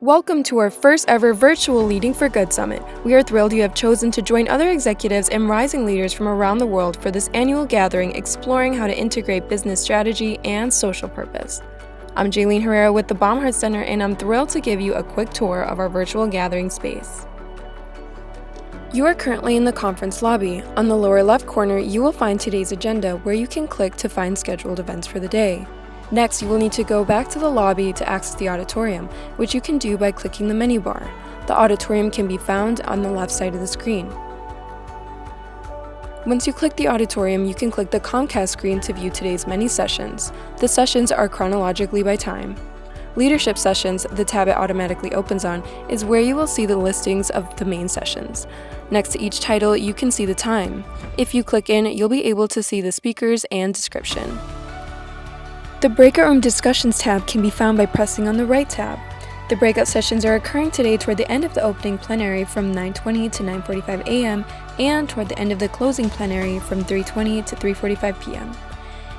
Welcome to our first ever virtual Leading for Good Summit. We are thrilled you have chosen to join other executives and rising leaders from around the world for this annual gathering exploring how to integrate business strategy and social purpose. I'm Jaylene Herrera with the Baumhart Center, and I'm thrilled to give you a quick tour of our virtual gathering space. You are currently in the conference lobby. On the lower left corner, you will find today's agenda, where you can click to find scheduled events for the day. Next, you will need to go back to the lobby to access the auditorium, which you can do by clicking the menu bar. The auditorium can be found on the left side of the screen. Once you click the auditorium, you can click the Comcast screen to view today's many sessions. The sessions are chronologically by time. Leadership Sessions, the tab it automatically opens on, is where you will see the listings of the main sessions. Next to each title, you can see the time. If you click in, you'll be able to see the speakers and description. The Breakout Room Discussions tab can be found by pressing on the right tab. The breakout sessions are occurring today toward the end of the opening plenary from 9:20 to 9:45 a.m. and toward the end of the closing plenary from 3:20 to 3:45 p.m.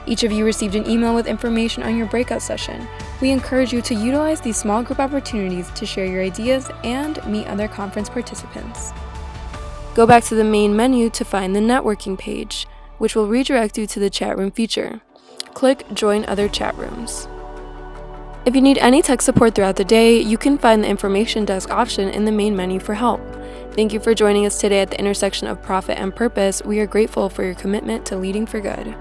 Each of you received an email with information on your breakout session. We encourage you to utilize these small group opportunities to share your ideas and meet other conference participants. Go back to the main menu to find the networking page, which will redirect you to the chat room feature. Click Join Other Chat Rooms. If you need any tech support throughout the day, you can find the Information Desk option in the main menu for help. Thank you for joining us today at the intersection of profit and purpose. We are grateful for your commitment to leading for good.